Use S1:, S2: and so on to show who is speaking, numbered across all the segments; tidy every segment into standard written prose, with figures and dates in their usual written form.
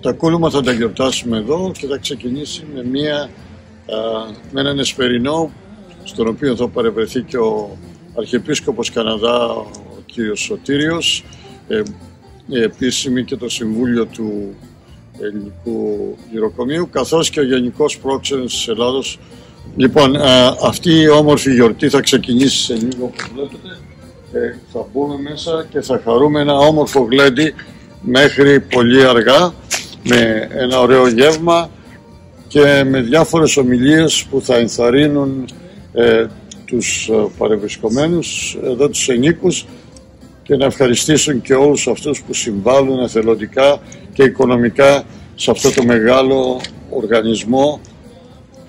S1: Τα κούλουμα θα τα γιορτάσουμε εδώ και θα ξεκινήσει με έναν εσπερινό, στον οποίο θα παρευρεθεί και ο Αρχιεπίσκοπος Καναδά, ο κύριος Σωτήριος, η επίσημη και το Συμβούλιο του Ελληνικού Γυροκομείου, καθώς και ο Γενικός Πρόξενος της Ελλάδος. Λοιπόν, αυτή η όμορφη γιορτή θα ξεκινήσει σε λίγο, όπως βλέπετε. Θα μπούμε μέσα και θα χαρούμε ένα όμορφο γλέντι μέχρι πολύ αργά, με ένα ωραίο γεύμα και με διάφορες ομιλίες που θα ενθαρρύνουν τους παρευρισκομένους εδώ, τους ενίκους, και να ευχαριστήσουν και όλους αυτούς που συμβάλλουν εθελοντικά και οικονομικά σε αυτό το μεγάλο οργανισμό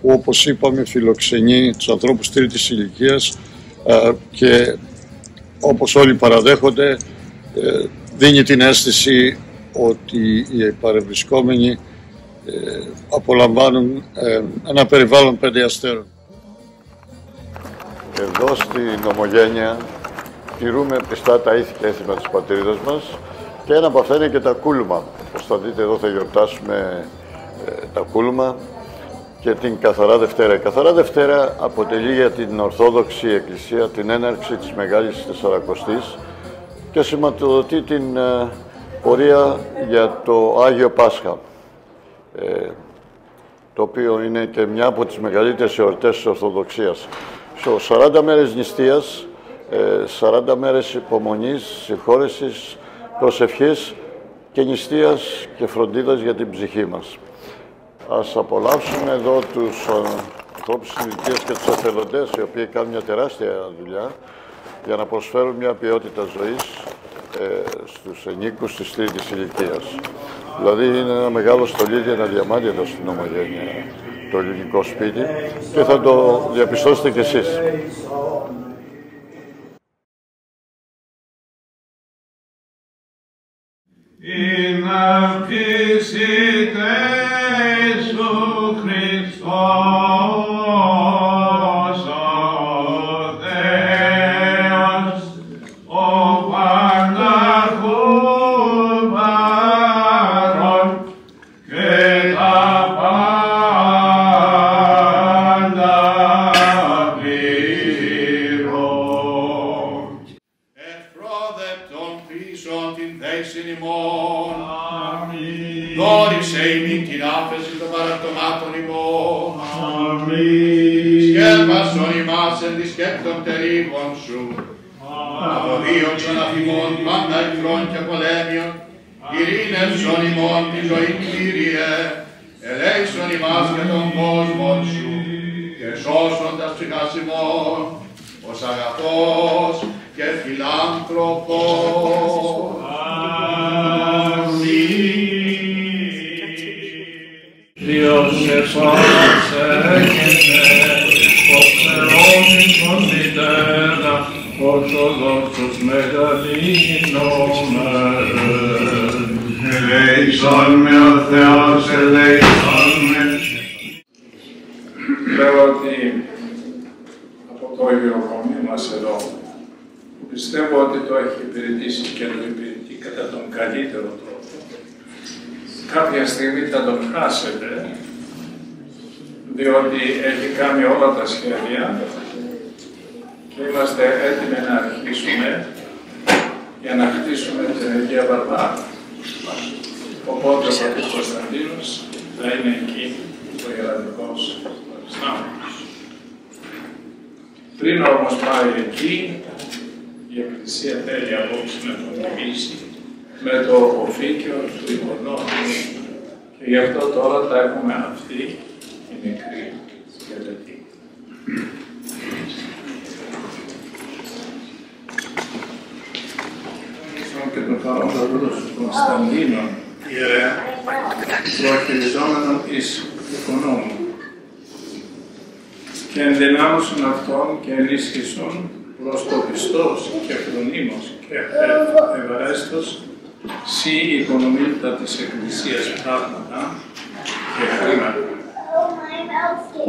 S1: που, όπως είπαμε, φιλοξενεί τους ανθρώπους τρίτης ηλικίας και, όπως όλοι παραδέχονται, δίνει την αίσθηση ότι οι παρευρισκόμενοι απολαμβάνουν ένα περιβάλλον 5 αστέρων. Εδώ στην Ομογένεια τηρούμε πιστά τα ήθη και έθιμα της πατρίδας μας, και ένα από αυτά είναι και τα κούλουμα. Όπως θα δείτε εδώ, θα γιορτάσουμε τα κούλουμα και την Καθαρά Δευτέρα. Η Καθαρά Δευτέρα αποτελεί για την Ορθόδοξη Εκκλησία την έναρξη της Μεγάλης Τεσσαρακοστής και σηματοδοτεί την πορεία για το Άγιο Πάσχα, το οποίο είναι και μια από τις μεγαλύτερες εορτές της Ορθοδοξίας. 40 μέρες νηστείας, 40 μέρες υπομονής, συγχώρεσης, προσευχής και νηστείας και φροντίδας για την ψυχή μας. Ας απολαύσουμε εδώ τους ανθρώπους της ηλικίας και τους εθελοντές, οι οποίοι κάνουν μια τεράστια δουλειά για να προσφέρουν μια ποιότητα ζωής στους ενίκους της τρίτης ηλικίας. Δηλαδή είναι ένα μεγάλο στολίδι, ένα διαμάντι εδώ στην Ομογένεια, το ελληνικό σπίτι, και θα το διαπιστώσετε κι εσείς.
S2: Δόρισε ημίν την άφεση των παραπτωμάτων ημών. Σκέπασον ημάς εν της σκέπτων τερίγων σου. Αποδίωξον αφ' ημών πάντα εχθρών και πολέμιων. Ειρήνευσον ημών τη ζωή, Κύριε. Ελέησον ημάς και τον κόσμο σου. Και σώσον τας ψυχάς ημών, ως αγαθός και φιλάνθρωπος.
S3: Διός επανασέγεται, ως Θεός εις μητέρα, Ορθοδόξος μεγαλύνομαι. Ελέησον με ο Θεός, ελέησον με. Λέω ότι από το γυροκομείο μας εδώ, που πιστεύω ότι το έχει υπηρετήσει και το υπηρετεί κατά τον καλύτερο τρόπο, κάποια στιγμή θα τον χάσετε, διότι έχει κάνει όλα τα σχέδια και είμαστε έτοιμοι να αρχίσουμε για να χτίσουμε την Αγία Βαρβάρα. Οπότε ο πατήρ Κωνσταντίνος θα είναι εκεί, ο ιεραδικός Αριστάμενος. Πριν όμως πάει εκεί, η Εκκλησία θέλει απόψε να τον τιμήσει με το οφίκιο του οικονόμου, και γι' αυτό τώρα θα έχουμε αυτή η μικρή σκελετή. Και το παρόντα δούλος του Κωνσταντίνων, ιερέα, προχειριζόμενον εις οικονόμου, και ενδυνάμωσαν αυτόν και ενίσχυσον προς το πιστός και φρονίμος και ευαρέστος σύ οικονομίλητα της Εκκλησίας πράγματα και χρήματα,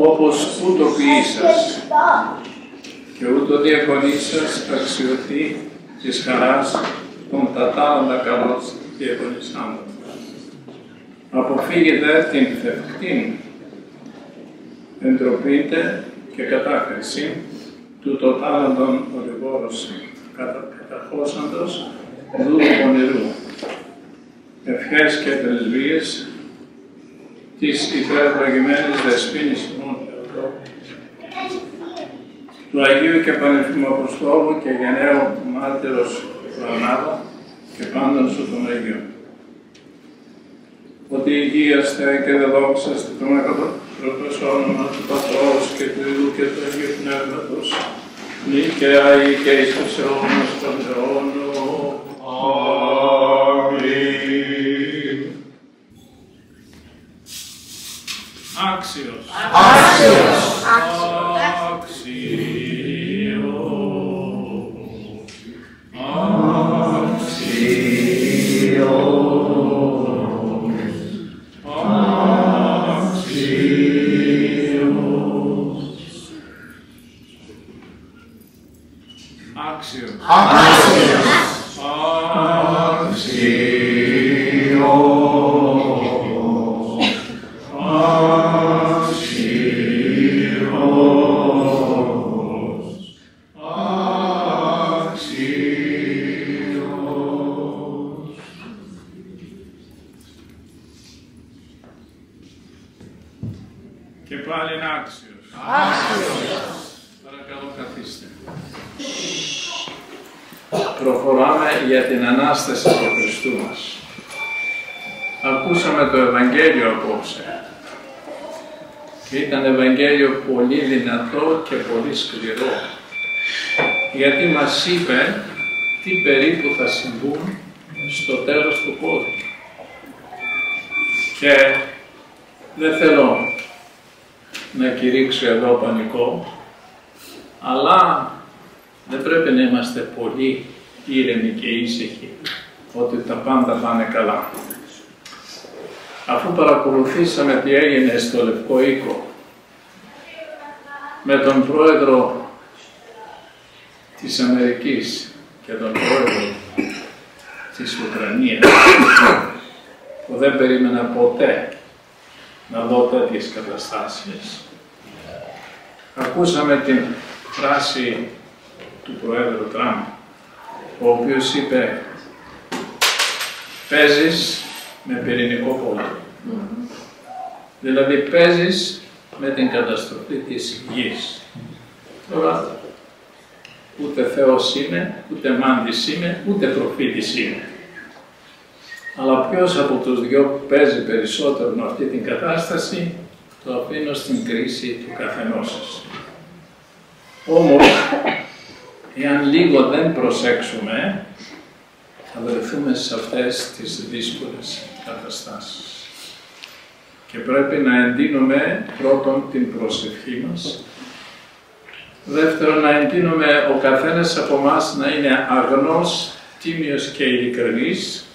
S3: όπως ούτω ποιήσας και ούτω διακονήσας αξιωθεί της χαράς των τατάλλοντα καλώς διακονισάντων. Αποφύγετε την θευκτήν εντροπείτε και κατάκριση του το τάλαντον ολιγόρωση καταχώσαντος δούλου πονηρού. Ευχές και πρεσβείες της υπερευλογημένης δεσποίνης ημών του Αγίου και Πανεφήμου Αποστόλου και γενναίου μάρτυρος Φρανάδα και πάντων σου των Αγίων. Ότι υγείαστε και δεδόξαστε το μακροπρόθεσο όνομα του Πατρός και του Υιού και του Αγίου Πνεύματος, νίκαια ή και εις τους αιώνας των αιώνων. Αμήν. Άξιος. Άξιος.
S2: Και πάλι είναι άξιος. Παρακαλώ καθίστε.
S3: Προχωράμε για την Ανάσταση του Χριστού μας. Ακούσαμε το Ευαγγέλιο απόψε. Και ήταν Ευαγγέλιο πολύ δυνατό και πολύ σκληρό. Γιατί μας είπε τι περίπου θα συμβούν στο τέλος του κόσμου. Και δεν θέλω να κηρύξω εδώ πανικό, αλλά δεν πρέπει να είμαστε πολύ ήρεμοι και ήσυχοι ότι τα πάντα πάνε καλά. Αφού παρακολουθήσαμε τι έγινε στο Λευκό Οίκο με τον πρόεδρο της Αμερικής και τον πρόεδρο της Ουκρανίας, που δεν περίμενα ποτέ να δω τέτοιες καταστάσεις. Ακούσαμε την φράση του Προέδρου Τραμπ, ο οποίος είπε «Παίζεις με πυρηνικό πόλεμο». Δηλαδή παίζεις με την καταστροφή της γης. Τώρα ούτε Θεός είμαι, ούτε μάντης είμαι, ούτε προφήτης είμαι. Αλλά ποιος από τους δυο παίζει περισσότερο με αυτή την κατάσταση, το αφήνω στην κρίση του καθενός σας. Όμως, εάν λίγο δεν προσέξουμε, θα βρεθούμε σε αυτές τις δύσκολες καταστάσεις. Και πρέπει να εντείνουμε πρώτον την προσευχή μας, δεύτερον να εντείνουμε ο καθένας από εμάς να είναι αγνός, τίμιος και ειλικρινής,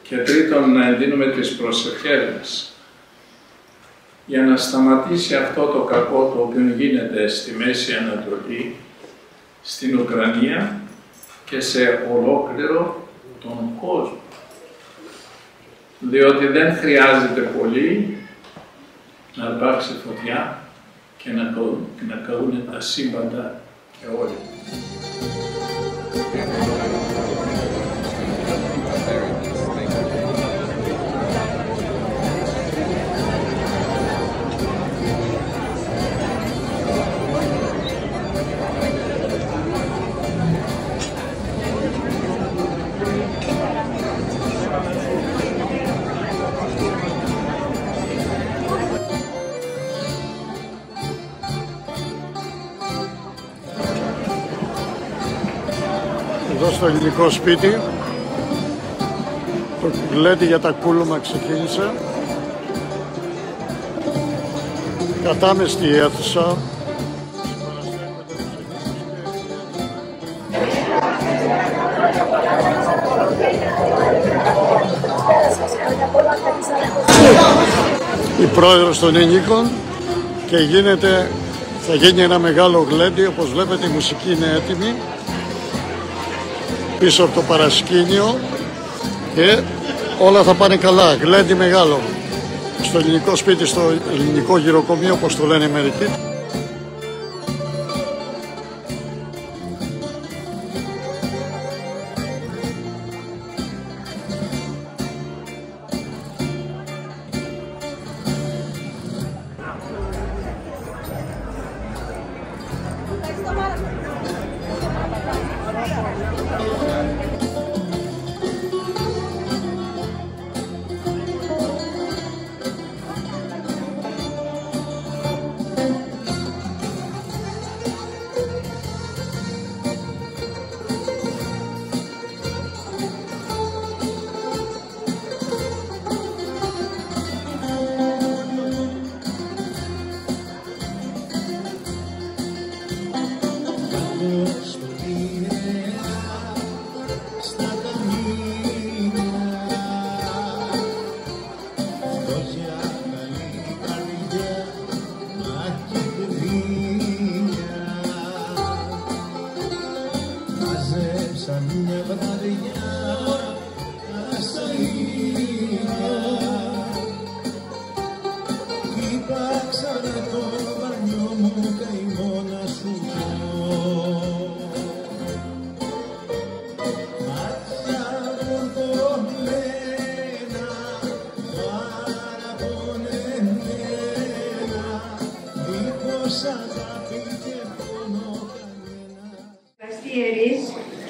S3: και τρίτον να εντείνουμε τις προσευχές μας για να σταματήσει αυτό το κακό το οποίο γίνεται στη Μέση Ανατολή, στην Ουκρανία και σε ολόκληρο τον κόσμο. Διότι δεν χρειάζεται πολύ να υπάρξει φωτιά και να καούν τα σύμπαντα και όλοι.
S1: Εδώ στο ελληνικό σπίτι το γλέντι για τα κούλουμα ξεκίνησε. Κατάμεστη αίθουσα. Η πρόεδρος των ενίκων και θα γίνει ένα μεγάλο γλέντι. Όπως βλέπετε η μουσική είναι έτοιμη πίσω από το παρασκήνιο και όλα θα πάνε καλά. Γλέντι μεγάλο. Στο ελληνικό σπίτι, στο ελληνικό γυροκομείο, όπως το λένε μερικοί.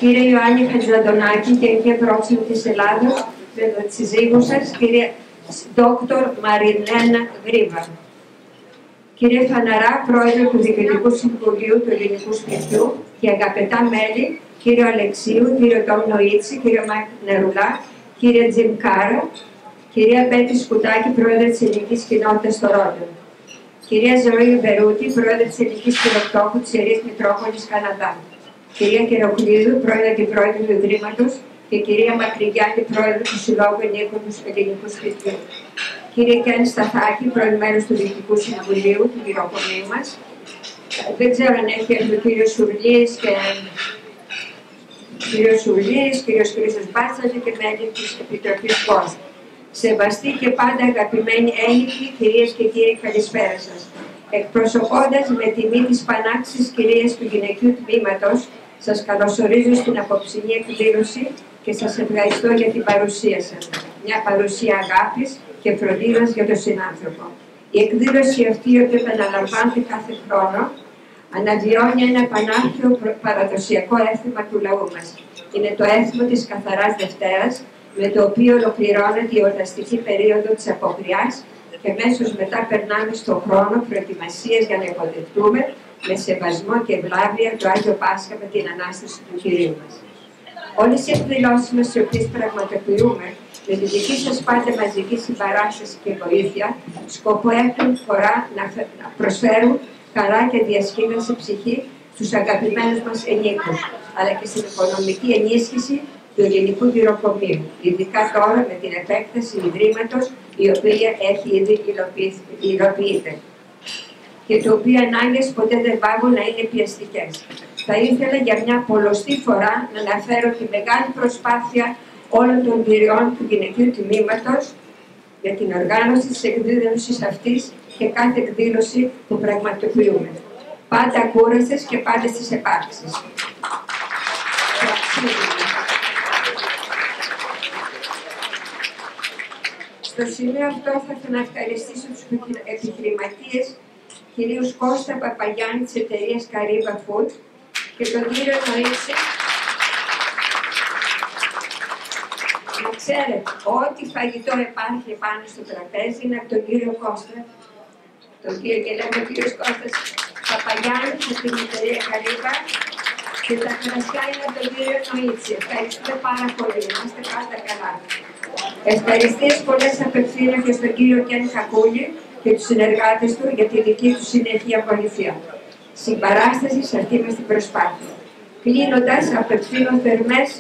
S4: Κύριε Ιωάννη Χατζαντονάκη και Αγία Πρόξενη της Ελλάδος, με τον σύζυγό σας, κύριε Δόκτωρ Μαριλένα Γρήβα. Κύριε Φαναρά, πρόεδρο του Διοικητικού Συμβουλίου του Ελληνικού Σπιτιού και αγαπητά μέλη, κύριο Αλεξίου, κύριο Τόμ Νοίτσι, κύριο Μάικ Νερουλά, κύριε Τζιμ Κάρα, κυρία Πέτη Σκουτάκη, πρόεδρο της Ελληνικής Κοινότητας στο Ρόντον. Κυρία Ζωή Μπερούτη, πρόεδρο της Ελληνικής Χειροπτώχου της Ιερής Μητρόπολης Καναδά. Κυρία Κεροκλίδου, πρόεδρο και πρόεδρο του Ιδρύματος, και κυρία Μακρυγιάννη, πρόεδρο του Συλλόγου Ενίκων του Ελληνικού Σπιτιού. Κύριε Κέν Σταθάκη, πρώην μέλος του Διοικητικού Συμβουλίου του γυροκομείου μας. Δεν ξέρω αν έχει έρθει ο κύριος Σουρλής και κύριος Χρήστος Μπάτσαλη και μέλη της Επιτροπής ΚΟΣ. Σεβαστοί και πάντα αγαπημένοι έγκυοι, κυρίες και κύριοι, καλησπέρα σας. Εκπροσωπώντας με τιμή της πανάξης κυρίας του γυναικείου τμήματος, σας καλωσορίζω στην απόψινή εκδήλωση και σας ευχαριστώ για την παρουσία σας. Μια παρουσία αγάπης και φροντίδας για τον συνάνθρωπο. Η εκδήλωση αυτή, η οποία επαναλαμβάνεται κάθε χρόνο, αναβιώνει ένα πανάρχαιο παραδοσιακό έθιμα του λαού μας. Είναι το έθιμο της Καθαράς Δευτέρας, με το οποίο ολοκληρώνεται η εορταστική περίοδο της Αποκριάς και αμέσως μετά περνάμε στον χρόνο προετοιμασίας για να υποδεχτούμε με σεβασμό και ευλάβεια το Άγιο Πάσχα με την Ανάσταση του Κυρίου μας. Όλες οι εκδηλώσεις μας, οι οποίες πραγματοποιούμε, με τη δική σας πάντα μαζική συμπαράσταση και βοήθεια, σκοπό έχουν φορά να προσφέρουν χαρά και διασκέδαση ψυχή στους αγαπημένους μας ενίκους, αλλά και στην οικονομική ενίσχυση του ελληνικού γυροκομείου, ειδικά τώρα με την επέκταση ιδρύματος, η οποία έχει ήδη υλοποιείται και το οποίο ανάγκες ποτέ δεν πάγουν να είναι πιεστικές. Θα ήθελα για μια πολλωστή φορά να αναφέρω τη μεγάλη προσπάθεια όλων των κυριών του γυναικείου τμήματος για την οργάνωση της εκδήλωσης αυτής και κάθε εκδήλωση που πραγματοποιούμε. Πάντα κούραστες και πάντα στις επάρξεις. Στο σημείο αυτό θα ήθελα να ευχαριστήσω τους επιχειρηματίες, κυρίους Κώστα Παπαγιάννη της εταιρείας Καρύβα Food και τον κύριο Νοίτσι. Να ξέρετε, ό,τι φαγητό υπάρχει πάνω στο τραπέζι είναι από τον κύριο Κώστα. Τον κύριο και λέμε ο κύριος Κώστας Παπαγιάννη από την εταιρεία Καρύβα και τα κρασιά είναι από τον κύριο Νοίτσι. Ευχαριστούμε πάρα πολύ. Είμαστε πάντα καλά. Ευχαριστίες πολλές απευθύνω και στον κύριο Κέν Κακούλη και τους συνεργάτες του για τη δική του συνεχεία βοήθεια. Συμπαράσταση σε αυτή μας την προσπάθεια. Κλείνοντας, απευθύνω θερμές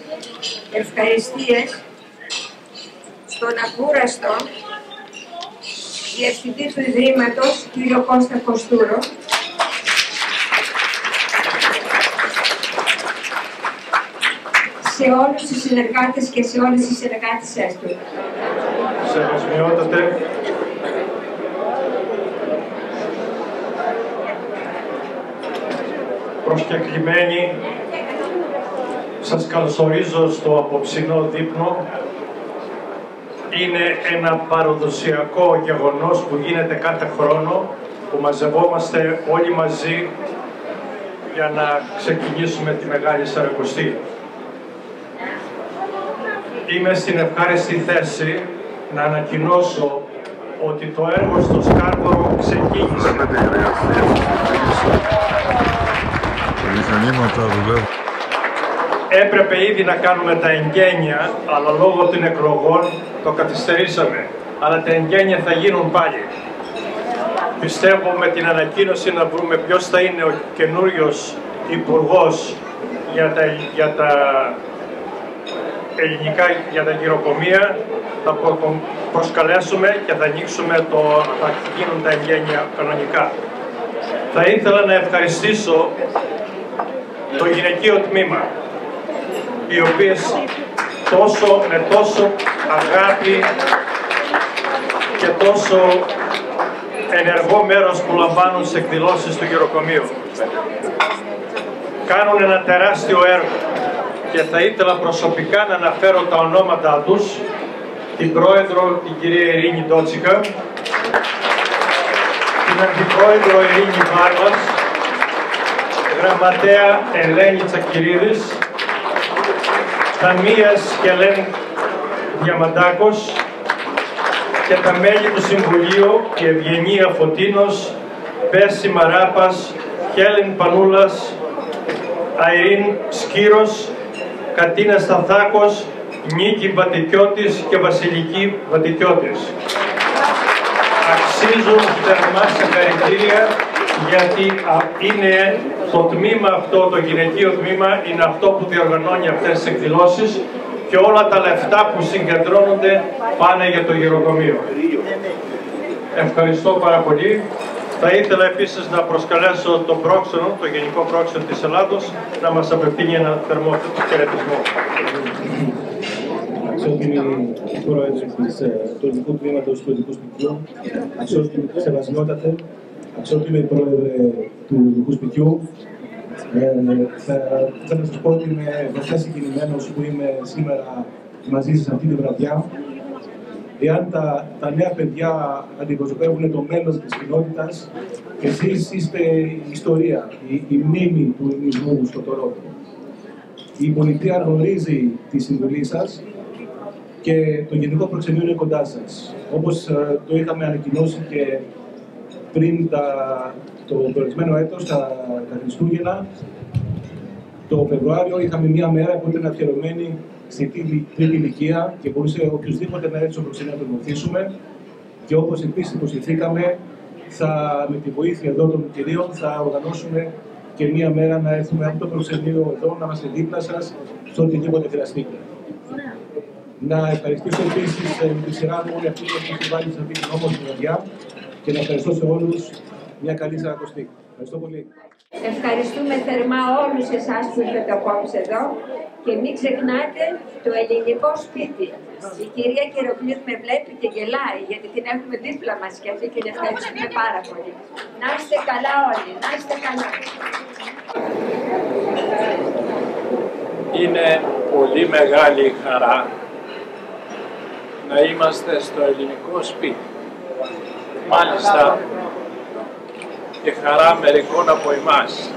S4: ευχαριστίες στον ακούραστο διευθυντή του Ιδρύματος, κύριο Κώστα Κοστούρο, σε όλους τους συνεργάτες και σε όλες τις συνεργάτησές του.
S5: Σεβασμιότατε, προσκεκλημένοι, σας καλωσορίζω στο απόψινό δείπνο. Είναι ένα παραδοσιακό γεγονός που γίνεται κάθε χρόνο, που μαζευόμαστε όλοι μαζί για να ξεκινήσουμε τη Μεγάλη Σαρακοστή. Είμαι στην ευχάριστη θέση να ανακοινώσω ότι το έργο στο Σκάρδο ξεκίνησε. Έπρεπε ήδη να κάνουμε τα εγγένεια, αλλά λόγω των εκλογών το καθυστερήσαμε. Αλλά τα εγγένεια θα γίνουν πάλι. Πιστεύω με την ανακοίνωση να βρούμε ποιος θα είναι ο καινούριος υπουργός για τα ελληνικά, για τα γυροκομεία, θα τον προσκαλέσουμε και θα ανοίξουμε θα γίνουν τα εγγένεια κανονικά. Θα ήθελα να ευχαριστήσω το γυναικείο τμήμα, οι οποίες με τόσο αγάπη και τόσο ενεργό μέρος που λαμβάνουν στις εκδηλώσεις του γυροκομείου. Κάνουν ένα τεράστιο έργο και θα ήθελα προσωπικά να αναφέρω τα ονόματα τους, την πρόεδρο, την κυρία Ειρήνη Ντότσικα, την αντιπρόεδρο Ειρήνη Βάρβας, γραμματέα Ελένη Τσακυρίδης, Ταμίας Χελέν Διαμαντάκος και τα μέλη του Συμβουλίου, η Ευγενία Φωτίνος, Πέρση Μαράπας, Χέλεν Πανούλας, Αϊρίν Σκύρος, Κατίνα Σταθάκος, Νίκη Βατικιώτης και Βασιλική Βατικιώτης. Αξίζουν θερμά συγχαρητήρια, γιατί είναι το τμήμα αυτό, το γυναικείο τμήμα, είναι αυτό που διοργανώνει αυτές τις εκδηλώσεις και όλα τα λεφτά που συγκεντρώνονται πάνε για το γυροκομείο. Ευχαριστώ πάρα πολύ. Θα ήθελα επίσης να προσκαλέσω τον πρόξενο, το Γενικό Πρόξενο της Ελλάδος, να μας απευθύνει ένα θερμό χαιρετισμό.
S6: Αξιότιμοι πρόεδροι του Ελληνικού Τμήματος του Ελληνικού Σπιτιού, αξιότιμοι σεβασμιότατε, αξιότιμοι πρόεδρε του Ελληνικού Σπιτιού, θα σας πω ότι είμαι βαθιά συγκινημένος που είμαι σήμερα μαζί σας αυτή τη βραδιά. Εάν τα νέα παιδιά αντιπροσωπεύουν το μέλλον της κοινότητας, εσείς είστε η ιστορία, η μνήμη του ελληνισμού στο Τωρόντο. Η πολιτεία γνωρίζει τη συμβουλή σας και το Γενικό Προξενείο είναι κοντά σας. Όπως το είχαμε ανακοινώσει και πριν το προηγούμενο έτος, τα Χριστούγεννα, το Φεβρουάριο, είχαμε μία μέρα που ήταν αφιερωμένη στην τρίτη ηλικία και μπορούσε οποιοδήποτε να έρθει στο προξενείο να τον βοηθήσουμε. Και όπως επίσης υποσχεθήκαμε, με τη βοήθεια εδώ των κυρίων θα οργανώσουμε και μία μέρα να έρθουμε από το προξενείο εδώ, να είμαστε δίπλα σας σε οτιδήποτε χρειαστείτε. Να ευχαριστήσω επίσης με τη σειρά μου όλοι αυτούς που έχουν συμβάλει σε αυτή την όμορφη βραδιά και να ευχαριστώ σε όλους μια καλή Σαρακοστή. Ευχαριστώ πολύ.
S4: Ευχαριστούμε θερμά όλους εσάς που ήρθατε απόψε εδώ και μην ξεχνάτε το ελληνικό σπίτι. Η κυρία Κυροπλίδου με βλέπει και γελάει γιατί την έχουμε δίπλα μας και αυτή και την ευχαριστούμε πάρα πολύ. Να είστε καλά όλοι, να είστε καλά.
S3: Είναι πολύ μεγάλη χαρά να είμαστε στο ελληνικό σπίτι. Μάλιστα, και χαρά μερικών από εμάς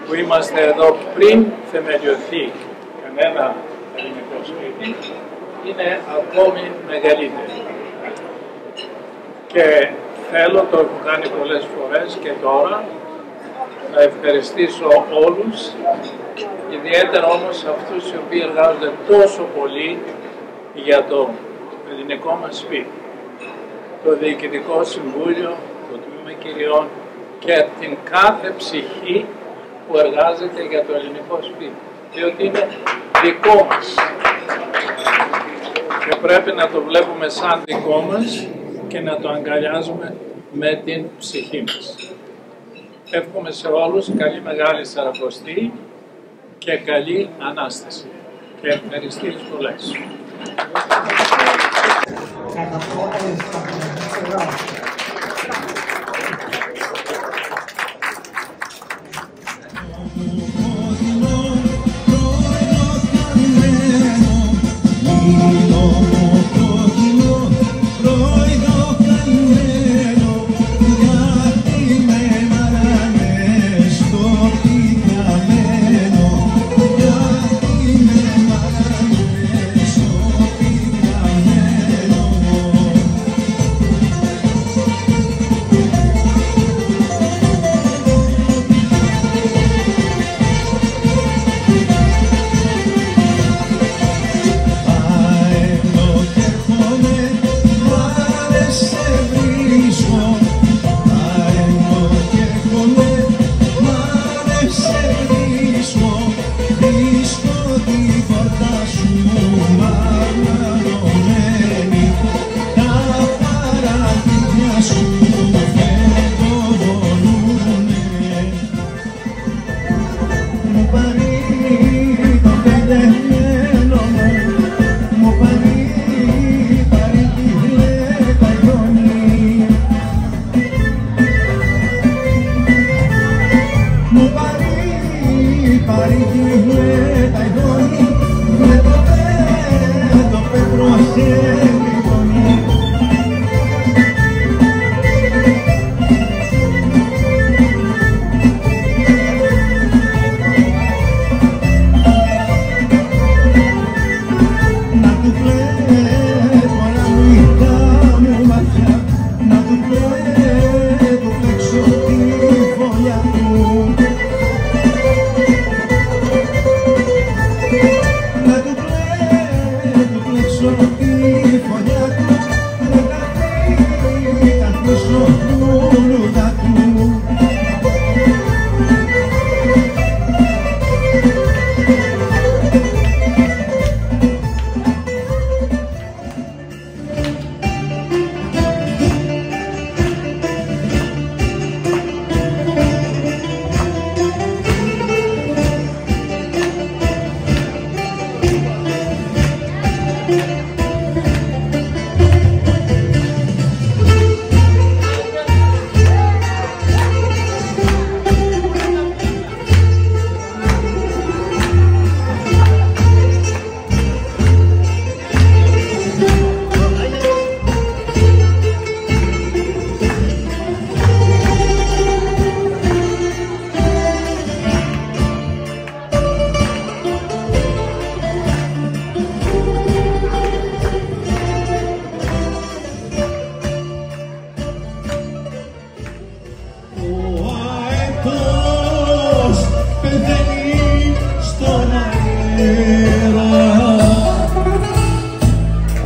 S3: που είμαστε εδώ πριν θεμελιωθεί κανένα ελληνικό σπίτι, είναι ακόμη μεγαλύτερη. Και θέλω, το έχω κάνει πολλές φορές και τώρα, να ευχαριστήσω όλους, ιδιαίτερα όμως αυτούς οι οποίοι εργάζονται τόσο πολύ για το ελληνικό μας σπίτι. Το Διοικητικό Συμβούλιο, το Τμήμα Κυριών και την κάθε ψυχή που εργάζεται για το ελληνικό σπίτι, διότι είναι δικό μας και πρέπει να το βλέπουμε σαν δικό μας και να το αγκαλιάζουμε με την ψυχή μας. Εύχομαι σε όλους καλή Μεγάλη Σαρακοστή
S7: και καλή Ανάσταση. Και ευχαριστίες πολλές.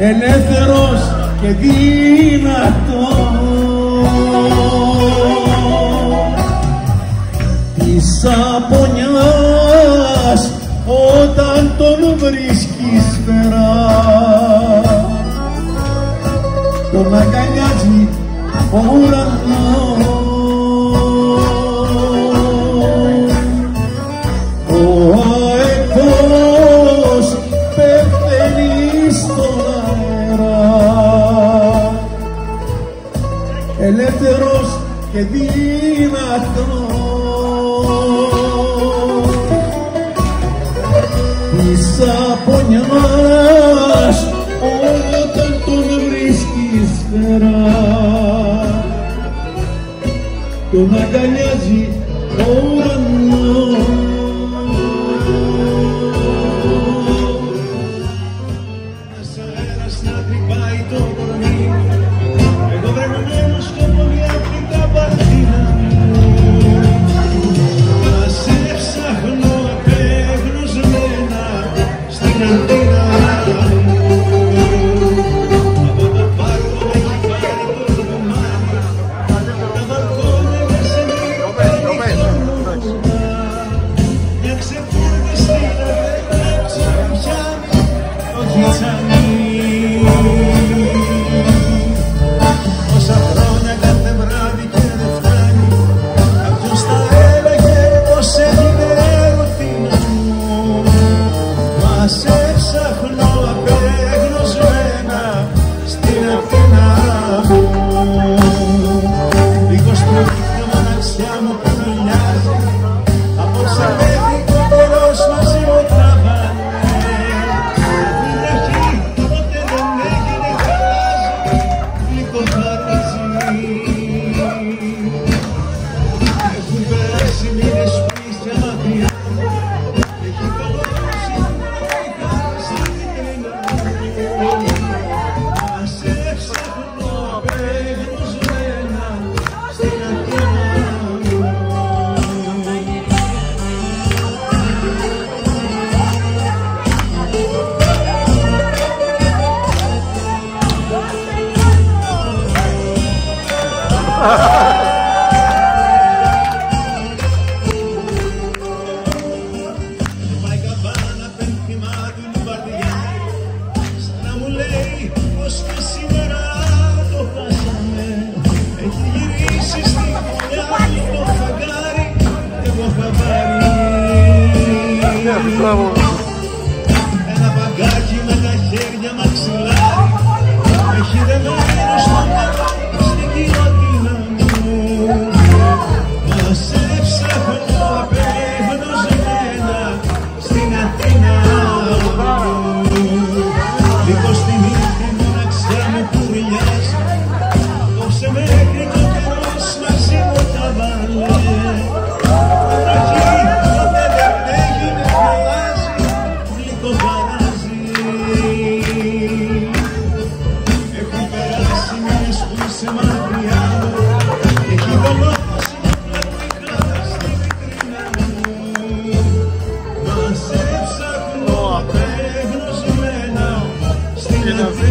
S8: ελεύθερος και δυνατός, της απονιάς όταν τον βρίσκεις φερά, τον αγκαλιάζει ο ουρανός. Ελεύθερος και δυνατός, της απονιάς όταν τον βρίσκεις φερά, τον αγκαλιάζει ο ουρανός. Ένας αέρας να τρυπάει το κορμί, εγώ βρεγμένος στο πολύ Αφρικά παρτίνα μου, να σε ψάχνω απεγνωσμένα στην αντίνα μου. Από το πάρκο με έχει πάρει το λιμάνι, τα βαλκόνια με σε μικρό μια ξεφούρνη στην αδέρφια ψάχνει το τζιτσάνι. Όσα χρόνια κάθε βράδυ και δεν φτάνει, κάποιος θα έλεγε πως έγινε ρωτίνα μου. σε ψάχνω απεγνωσμένα στην Αθήνα μου. Λίγο στο νύχτα μοναξιά μου που δουλειάζει, απόψε μέχρι το τέλος μαζί μου τραβάνε. Η βροχή ποτέ δεν έγινε, χαλάζει, λίγο χαρίζει. Έχουν περάσει μήνες που είσαι μακριά, έχει καλώσει στην βιτρίνα μου. Να σε ψάχνω απεγνωσμένα στην Αθήνα μου. Πάει καμπάνα πένθυμα του Λουμπαρδιά, σαν να μου λέει πως και σήμερα το χάσαμε. Έχει γυρίσει στη φωλιά το φεγγάρι και εγώ χαβάρι. Ένα παγκάκι με τα χέρια μαξιλάρι, έχει δεμένο στο μυαλό στην κοιλωτίνα μου. Μα σε ψάχνω απεγνωσμένα στην Αθήνα μου. Λίγο στη νύχτα η μοναξιά μου κουρλιάζει, απόψε μέχρι το τέλος μαζί μου τα βάλε. Βροχή ποτέ δεν έγινε, χαλάζει, λίγο χαράζει. Έχουν περάσει μήνες που είσαι μακριά μου, έχει δολώσει πλατικά στη βιτρίνα μου. Μα σε ψάχνω απεγνωσμένα στην Αθήνα.